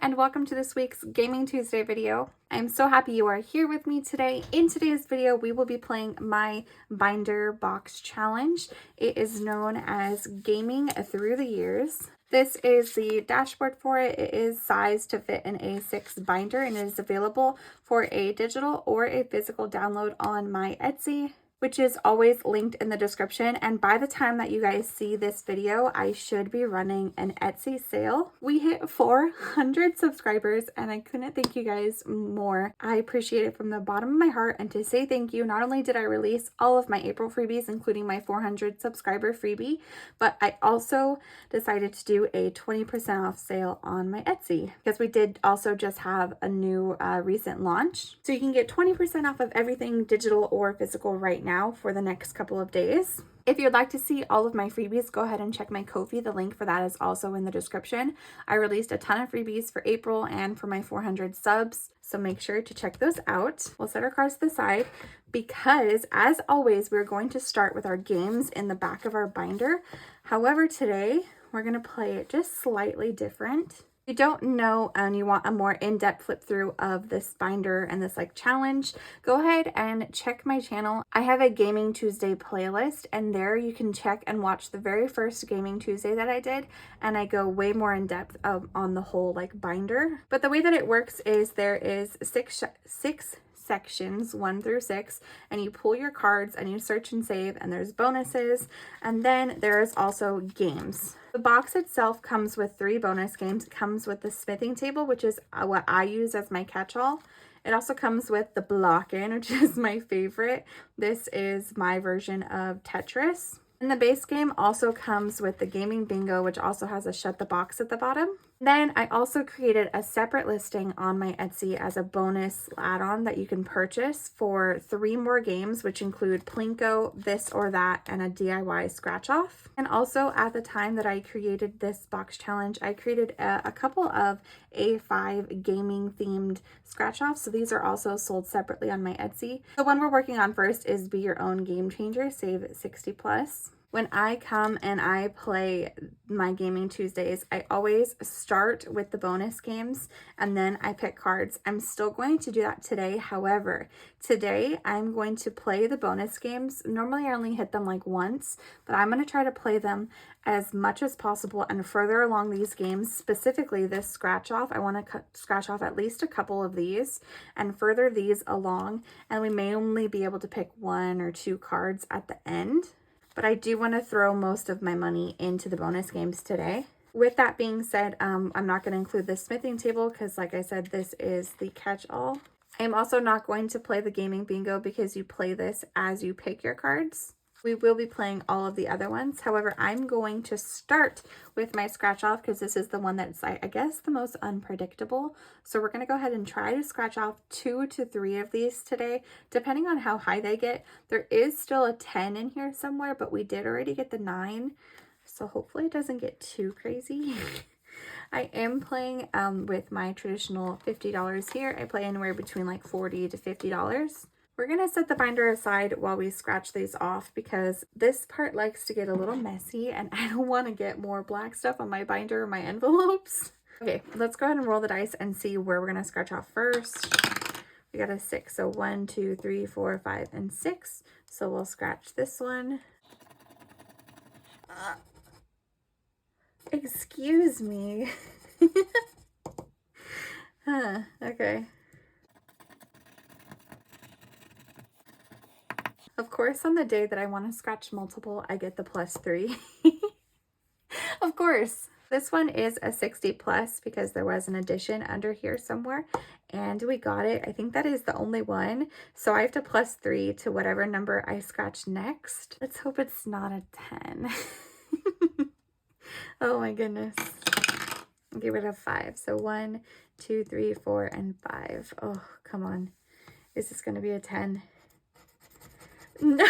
and welcome to this week's Gaming Tuesday video. I'm so happy you are here with me today. In today's video, we will be playing my binder box challenge. It is known as Gaming Through the Years. This is the dashboard for it. It is sized to fit an A6 binder and it is available for a digital or a physical download on my Etsy, which is always linked in the description. And by the time that you guys see this video, I should be running an Etsy sale. We hit 400 subscribers and I couldn't thank you guys more. I appreciate it from the bottom of my heart. And to say thank you, not only did I release all of my April freebies, including my 400 subscriber freebie, but I also decided to do a 20% off sale on my Etsy because we did also just have a new recent launch. So you can get 20% off of everything digital or physical right now for the next couple of days. If you'd like to see all of my freebies, go ahead and check my Ko-fi. The link for that is also in the description. I released a ton of freebies for April and for my 400 subs, so make sure to check those out. We'll set our cards to the side because, as always, we're going to start with our games in the back of our binder. However, today we're going to play it just slightly different. If you don't know and you want a more in-depth flip through of this binder and this challenge, go ahead and check my channel. I have a Gaming Tuesday playlist and there you can check and watch the very first Gaming Tuesday that I did, and I go way more in depth on the whole binder. But the way that it works is there is six sections 1 through 6, and you pull your cards and you search and save, and there's bonuses, and then there's also games. The box itself comes with 3 bonus games. It comes with the smithing table, which is what I use as my catch-all. It also comes with the block-in, which is my favorite. This is my version of Tetris. And the base game also comes with the gaming bingo, which also has a shut the box at the bottom. Then I also created a separate listing on my Etsy as a bonus add-on that you can purchase for 3 more games, which include Plinko, This or That, and a DIY scratch off. And also at the time that I created this box challenge, I created a couple of A5 gaming themed scratch offs. So these are also sold separately on my Etsy. The one we're working on first is Be Your Own Game Changer, save 60 plus. When I come and I play my Gaming Tuesdays, I always start with the bonus games and then I pick cards. I'm still going to do that today. However, today I'm going to play the bonus games. Normally I only hit them once, but I'm going to try to play them as much as possible and further along these games, specifically this scratch off. I want to scratch off at least a couple of these and further these along, and we may only be able to pick 1 or 2 cards at the end. But I do want to throw most of my money into the bonus games today. With that being said, I'm not going to include the smithing table because, like I said, this is the catch-all. I'm also not going to play the gaming bingo because you play this as you pick your cards. We will be playing all of the other ones. However, I'm going to start with my scratch off because this is the one that's, I guess, the most unpredictable. So we're going to go ahead and try to scratch off 2 to 3 of these today, depending on how high they get. There is still a 10 in here somewhere, but we did already get the 9. So hopefully it doesn't get too crazy. I am playing with my traditional $50 here. I play anywhere between $40 to $50. We're going to set the binder aside while we scratch these off because this part likes to get a little messy and I don't want to get more black stuff on my binder or my envelopes. Okay, let's go ahead and roll the dice and see where we're going to scratch off first. We got a 6, so 1, 2, 3, 4, 5, and 6. So we'll scratch this one. Excuse me. Okay. Of course, on the day that I want to scratch multiple, I get the +3. Of course. This one is a 60 plus because there was an addition under here somewhere and we got it. I think that is the only one. So I have to +3 to whatever number I scratch next. Let's hope it's not a 10. Oh my goodness. I'll get rid of 5. So 1, 2, 3, 4, and 5. Oh, come on. Is this going to be a 10? No.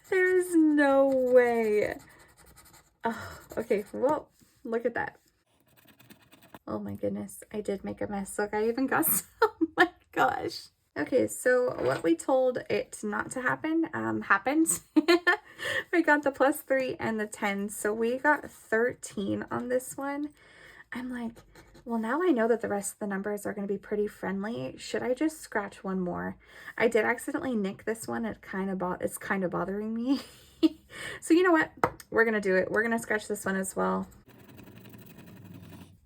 There's no way. Oh, okay. Well, look at that. Oh my goodness. I did make a mess. Look, I even got some. Oh my gosh. Okay, so what we told it not to happen, happened. We got the +3 and the 10. So we got 13 on this one. I'm like, well, now I know that the rest of the numbers are going to be pretty friendly. Should I just scratch one more? I did accidentally nick this one. It's kind of bothering me. So you know what? We're going to do it. We're going to scratch this one as well.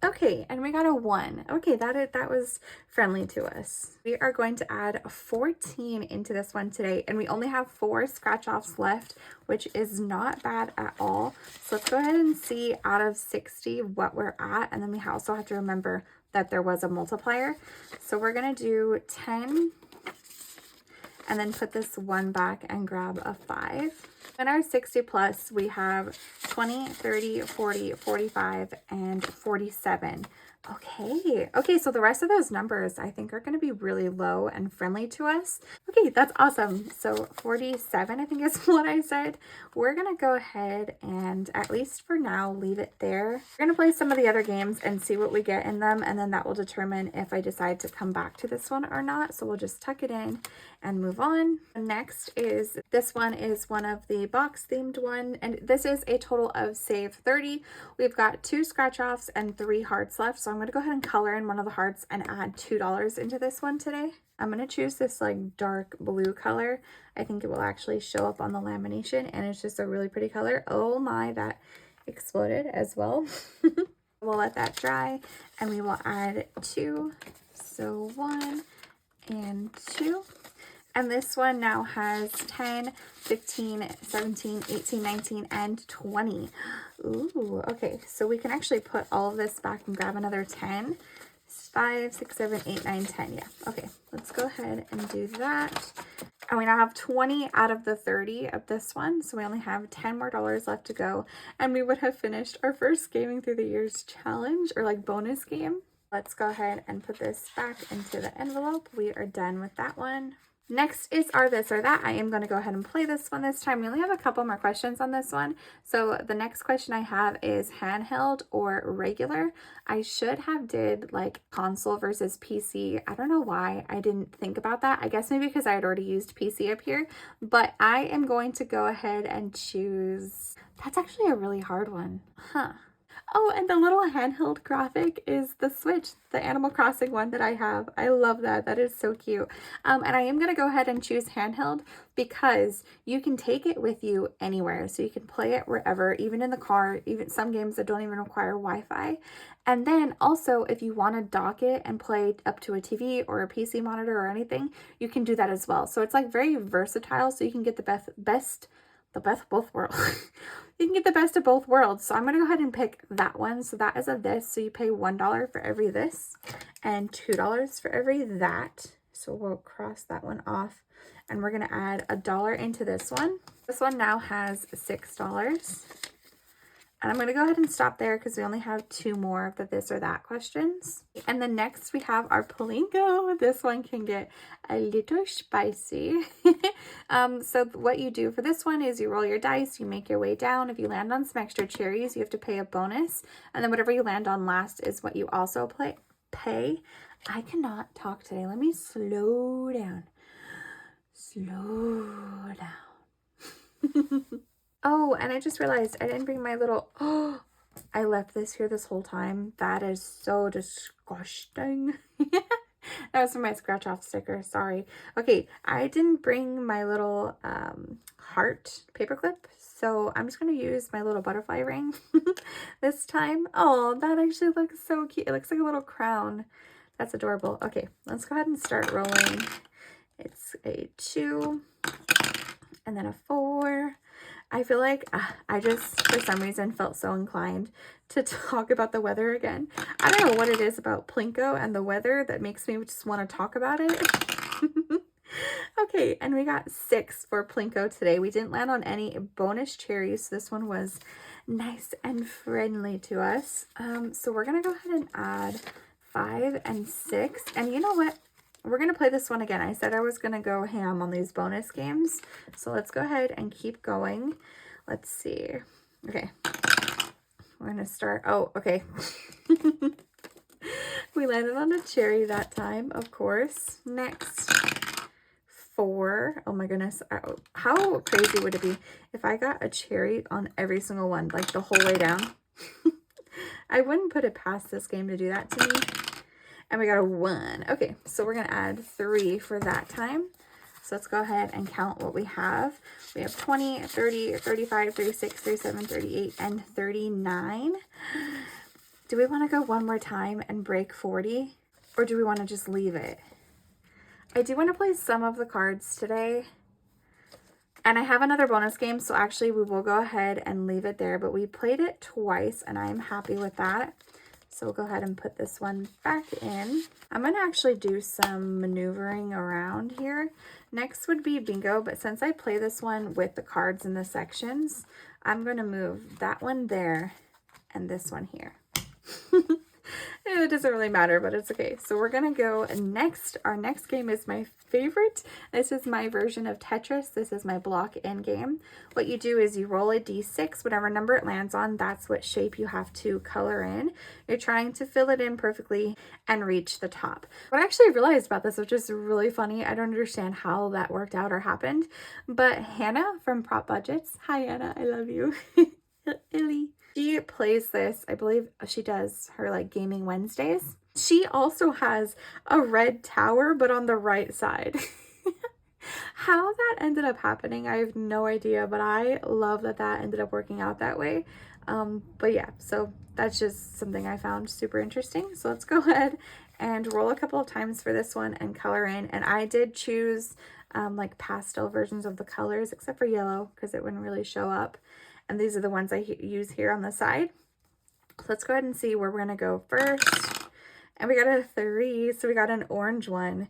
Okay, and we got a 1. Okay, that was friendly to us. We are going to add 14 into this one today, and we only have 4 scratch offs left, which is not bad at all. So let's go ahead and see out of 60 what we're at, and then we also have to remember that there was a multiplier. So we're gonna do 10, and then put this 1 back and grab a 5. In our 60 plus, we have 20, 30, 40, 45, and 47. Okay, so the rest of those numbers I think are going to be really low and friendly to us. Okay, that's awesome. So 47, I think is what I said. We're going to go ahead and, at least for now, leave it there. We're going to play some of the other games and see what we get in them, and then that will determine if I decide to come back to this one or not. So we'll just tuck it in and move on. Next is, this one is one of the box themed one, and this is a total of save 30. We've got 2 scratch offs and 3 hearts left, so I'm going to go ahead and color in one of the hearts and add $2 into this one today. I'm going to choose this like dark blue color. I think it will actually show up on the lamination, and it's just a really pretty color. Oh my, that exploded as well. We'll let that dry, and we will add 2. So 1 and 2. And this one now has 10, 15, 17, 18, 19, and 20. Ooh, okay. So we can actually put all of this back and grab another 10. 5, 6, 7, 8, 9, 10. Yeah. Okay. Let's go ahead and do that. And we now have 20 out of the 30 of this one. So we only have $10 more left to go. And we would have finished our first Gaming Through the Years challenge, or like bonus game. Let's go ahead and put this back into the envelope. We are done with that one. Next is our this or that. I am going to go ahead and play this one this time. We only have a couple more questions on this one. So the next question I have is handheld or regular. I should have did like console versus PC. I don't know why I didn't think about that. I guess maybe because I had already used PC up here. But I am going to go ahead and choose... That's actually a really hard one. Huh. Oh, and the little handheld graphic is the Switch, the Animal Crossing one that I have. I love that. That is so cute. And I am going to go ahead and choose handheld because you can take it with you anywhere. So you can play it wherever, even in the car, even some games that don't even require Wi-Fi. And then also, if you want to dock it and play up to a TV or a PC monitor or anything, you can do that as well. So it's like very versatile, so you can get the best of both worlds. You can get the best of both worlds. So I'm going to go ahead and pick that one. So that is a this. So you pay $1 for every this and $2 for every that. So we'll cross that one off. And we're going to add $1 into this one. This one now has $6. And I'm going to go ahead and stop there because we only have 2 more of the this or that questions. And then next we have our Plinko. This one can get a little spicy. So what you do for this one is you roll your dice, you make your way down. If you land on some extra cherries, you have to pay a bonus. And then whatever you land on last is what you also pay. I cannot talk today. Let me slow down. Slow down. Oh, and I just realized I didn't bring my little... Oh, I left this here this whole time. That is so disgusting. That was from my scratch off sticker. Sorry. Okay, I didn't bring my little heart paperclip. So I'm just going to use my little butterfly ring this time. Oh, that actually looks so cute. It looks like a little crown. That's adorable. Okay, let's go ahead and start rolling. It's a 2 and then a 4. I feel like I just, for some reason, felt so inclined to talk about the weather again. I don't know what it is about Plinko and the weather that makes me just want to talk about it. Okay, and we got 6 for Plinko today. We didn't land on any bonus cherries. So this one was nice and friendly to us. So we're going to go ahead and add 5 and 6. And you know what? We're going to play this one again. I said I was going to go ham on these bonus games. So let's go ahead and keep going. Let's see. Okay. We're going to start. Oh, okay. We landed on a cherry that time, of course. Next, 4. Oh my goodness. How crazy would it be if I got a cherry on every single one, like the whole way down? I wouldn't put it past this game to do that to me. And we got a 1. Okay, so we're going to add 3 for that time. So let's go ahead and count what we have. We have 20, 30, 35, 36, 37, 38, and 39. Do we want to go one more time and break 40? Or do we want to just leave it? I do want to play some of the cards today. And I have another bonus game, so actually we will go ahead and leave it there. But we played it twice, and I'm happy with that. So we'll go ahead and put this one back in. I'm going to actually do some maneuvering around here. Next would be bingo, but since I play this one with the cards in the sections, I'm going to move that one there and this one here. It doesn't really matter, but it's okay. So we're going to go next. Our next game is my favorite. This is my version of Tetris. This is my block in game. What you do is you roll a d6, whatever number it lands on, that's what shape you have to color in. You're trying to fill it in perfectly and reach the top. What I actually realized about this, which is really funny, I don't understand how that worked out or happened, but Hannah from Prop Budgets, hi Hannah, I love you. Illy. She plays this, I believe she does her like gaming Wednesdays. She also has a red tower, but on the right side. How that ended up happening, I have no idea, but I love that that ended up working out that way. But yeah, so that's just something I found super interesting. So let's go ahead and roll a couple of times for this one and color in. And I did choose like pastel versions of the colors, except for yellow, because it wouldn't really show up. And these are the ones I use here on the side. Let's go ahead and see where we're going to go first. And we got a 3, so we got an orange one.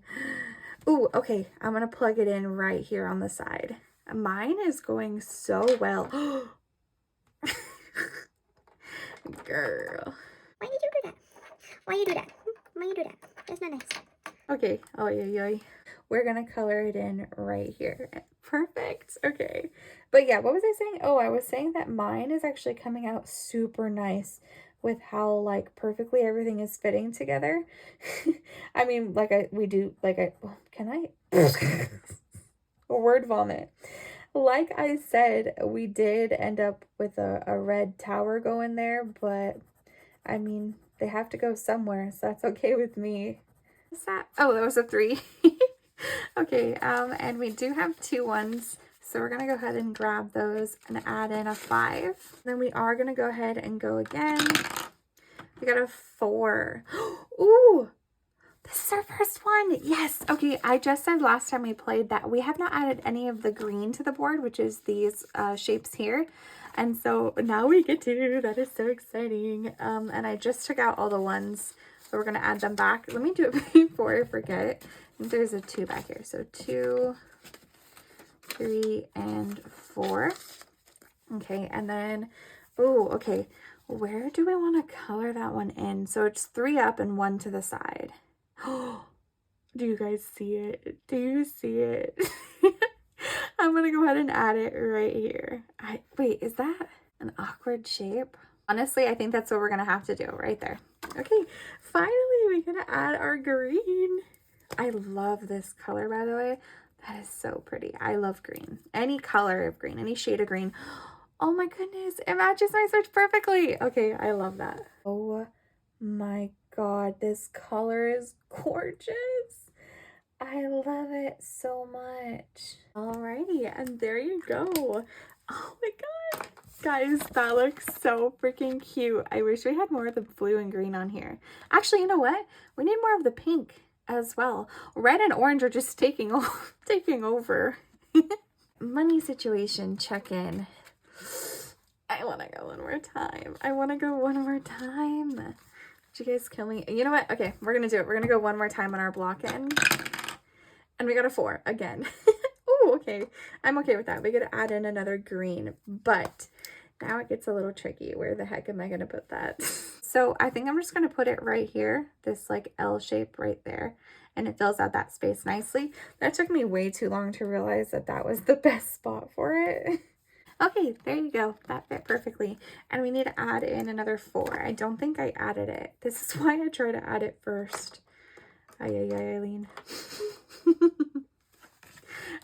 Ooh, okay, I'm going to plug it in right here on the side. Mine is going so well. Girl. Why did you do that? Why you do that? Why you do that? That's not nice. Okay, oh yeah. We're going to color it in right here. Perfect. Okay. But yeah, what was I saying? Oh, I was saying that mine is actually coming out super nice with how like perfectly everything is fitting together. I mean, like can I word vomit. Like I said, we did end up with a red tower going there, but I mean, they have to go somewhere, so that's okay with me. What's that? Oh, that was a 3. Okay, and we do have 2 1s, so we're gonna go ahead and grab those and add in a 5. Then we are gonna go ahead and go again. We got a 4. Ooh, this is our first one. Yes. Okay, I just said last time we played that we have not added any of the green to the board, which is these shapes here. And so now we get to. That is so exciting. And I just took out all the ones, so we're gonna add them back. Let me do it before I forget. There's a 2 back here. So 2, 3, and 4. Okay, and then, oh, okay. Where do we want to color that one in? So it's 3 up and 1 to the side. Oh, do you guys see it? Do you see it? I'm going to go ahead and add it right here. Wait, is that an awkward shape? Honestly, I think that's what we're going to have to do right there. Okay, finally, we're going to add our green. I love this color, by the way. That is so pretty. I love green. Any color of green, any shade of green. Oh my goodness, it matches my switch perfectly. Okay, I love that. Oh my God, this color is gorgeous. I love it so much. Alrighty, and there you go. Oh my God. Guys, that looks so freaking cute. I wish we had more of the blue and green on here. Actually, you know what? We need more of the pink as well. Red and orange are just taking over. Money situation check-in. I want to go one more time. I want to go one more time. Did you guys kill me? You know what? Okay, we're going to do it. We're going to go one more time on our block in. And we got a 4 again. Oh, okay. I'm okay with that. We got to add in another green, but now it gets a little tricky. Where the heck am I going to put that? So I think I'm just going to put it right here, this like L shape right there, and it fills out that space nicely. That took me way too long to realize that that was the best spot for it. Okay, there you go. That fit perfectly. And we need to add in another 4. I don't think I added it. This is why I try to add it first. Ay, Eileen.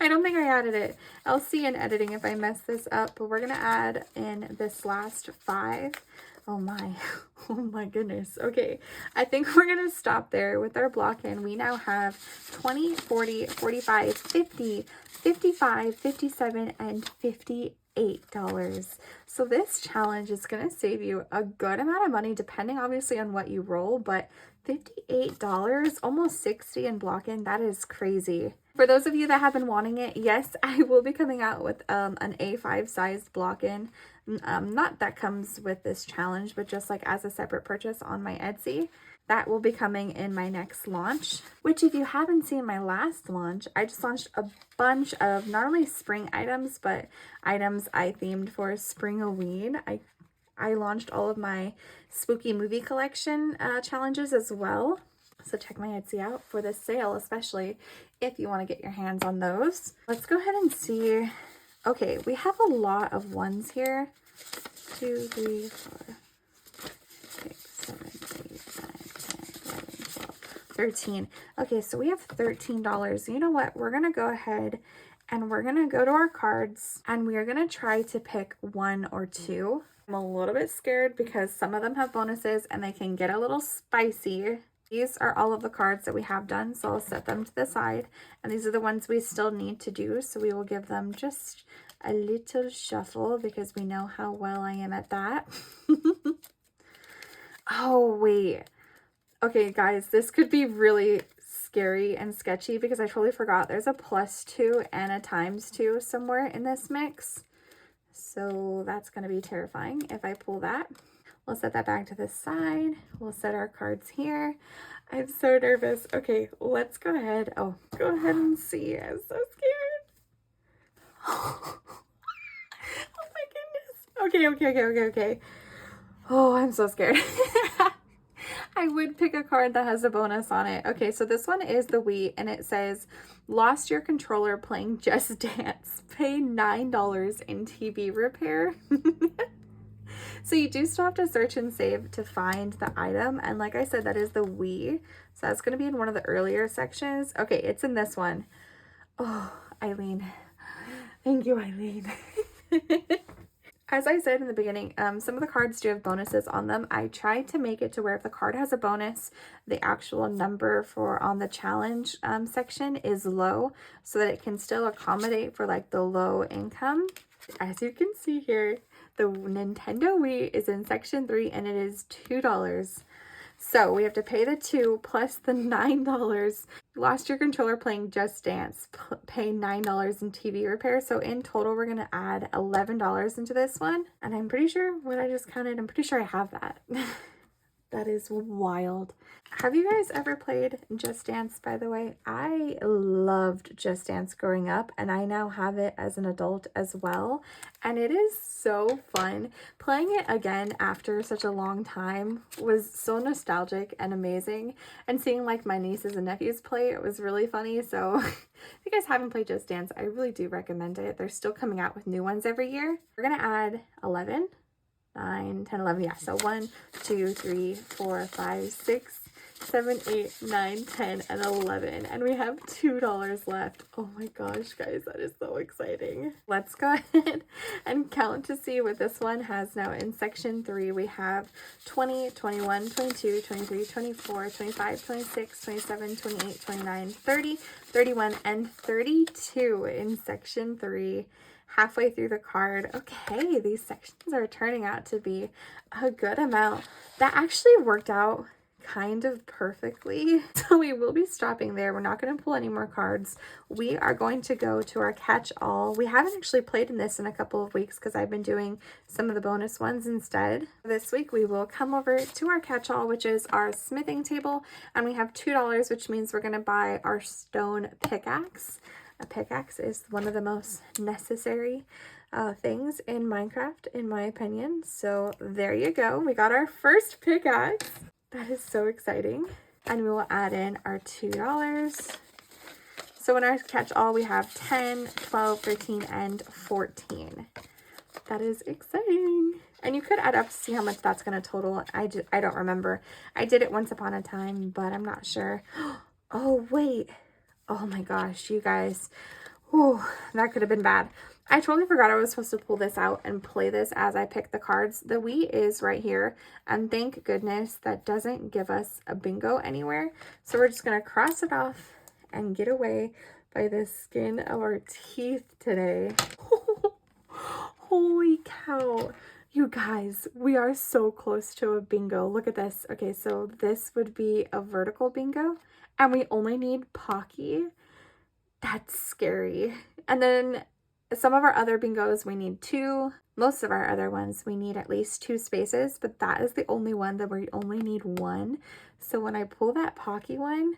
I don't think I added it. I'll see in editing if I mess this up, but we're going to add in this last 5. Oh my, oh my goodness. Okay, I think we're going to stop there with our block in. We now have 20, 40, 45, 50, 55, 57, and $58. So this challenge is going to save you a good amount of money, depending obviously on what you roll, but $58, almost 60 in block-in, that is crazy. For those of you that have been wanting it, yes, I will be coming out with an A5 sized block-in. Not that comes with this challenge, but just like as a separate purchase on my Etsy. That will be coming in my next launch, which if you haven't seen my last launch, I just launched a bunch of not only spring items, but items I themed for Spring-a-ween. I launched all of my spooky movie collection challenges as well. So check my Etsy out for this sale, especially if you want to get your hands on those. Let's go ahead and see. Okay, we have a lot of ones here. 2, 3, 4, 6, 7, 8, 9, 10, 11, 12, 13. Okay, so we have $13. You know what? We're going to go ahead and we're going to go to our cards and we are going to try to pick 1 or 2. I'm a little bit scared because some of them have bonuses and they can get a little spicy. These are all of the cards that we have done, so I'll set them to the side. And these are the ones we still need to do, so we will give them just a little shuffle because we know how well I am at that. Oh, wait. Okay, guys, this could be really scary and sketchy because I totally forgot there's a +2 and a ×2 somewhere in this mix. So that's going to be terrifying if I pull that. We'll set that back to the side. We'll set our cards here. I'm so nervous. Okay, let's go ahead. Oh, go ahead and see. I'm so scared. Oh my goodness. Okay. Oh, I'm so scared. I would pick a card that has a bonus on it. Okay, so this one is the Wii, and it says, lost your controller playing Just Dance. Pay $9 in TV repair. So you do still have to search and save to find the item. And like I said, that is the Wii. So that's going to be in one of the earlier sections. Okay, it's in this one. Oh, Eileen. Thank you, Eileen. As I said in the beginning, some of the cards do have bonuses on them. I tried to make it to where if the card has a bonus, the actual number for on the challenge section is low so that it can still accommodate for like the low income. As you can see here, the Nintendo Wii is in section 3 and it is $2. So we have to pay the 2 plus the $9. Lost your controller playing Just Dance. Pay $9 in TV repair. So in total, we're going to add $11 into this one. And I'm pretty sure what I just counted, I'm pretty sure I have that. That is wild. Have you guys ever played Just Dance, by the way? I loved Just Dance growing up, and I now have it as an adult as well. And it is so fun. Playing it again after such a long time was so nostalgic and amazing. And seeing like my nieces and nephews play it was really funny. So if you guys haven't played Just Dance, I really do recommend it. They're still coming out with new ones every year. We're going to add 11. 9, 10, 11, yeah, so 1, 2, 3, 4, 5, 6, 7, 8, 9, 10, and 11, and we have $2 left. Oh my gosh, guys, that is so exciting. Let's go ahead and count to see what this one has now. In section 3, we have 20, 21, 22, 23, 24, 25, 26, 27, 28, 29, 30, 31, and 32 in section 3. Halfway through the card. Okay, these sections are turning out to be a good amount. That actually worked out kind of perfectly. So we will be stopping there. We're not going to pull any more cards. We are going to go to our catch-all. We haven't actually played in this in a couple of weeks because I've been doing some of the bonus ones instead. This week we will come over to our catch-all, which is our smithing table, and we have $2, which means we're going to buy our stone pickaxe. A pickaxe is one of the most necessary things in Minecraft, in my opinion. So there you go. We got our first pickaxe. That is so exciting. And we will add in our $2. So in our catch-all, we have 10, 12, 13, and 14. That is exciting. And you could add up to see how much that's going to total. I don't remember. I did it once upon a time, but I'm not sure. Oh, wait. Oh my gosh, you guys, Whew, that could have been bad. I totally forgot I was supposed to pull this out and play this as I pick the cards. The Wii is right here, and thank goodness that doesn't give us a bingo anywhere. So we're just going to cross it off and get away by the skin of our teeth today. Holy cow. You guys, we are so close to a bingo. Look at this. Okay, so this would be a vertical bingo, and we only need Pocky. That's scary. And then some of our other bingos, we need 2. Most of our other ones, we need at least 2 spaces, but that is the only one that we only need 1. So when I pull that Pocky one,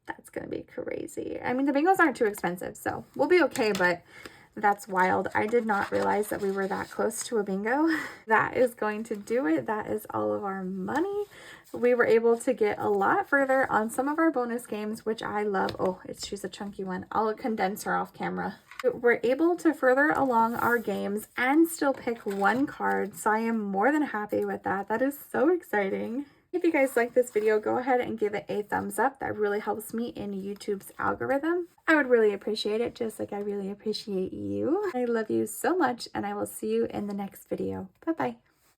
that's going to be crazy. I mean, the bingos aren't too expensive, so we'll be okay, but that's wild. I did not realize that we were that close to a bingo. That is going to do it. That is all of our money. We were able to get a lot further on some of our bonus games, which I love. Oh, she's a chunky one. I'll condense her off camera. We're able to further along our games and still pick 1 card, so I am more than happy with that. That is so exciting. If you guys like this video, go ahead and give it a thumbs up. That really helps me in YouTube's algorithm. I would really appreciate it, just like I really appreciate you. I love you so much, and I will see you in the next video. Bye-bye.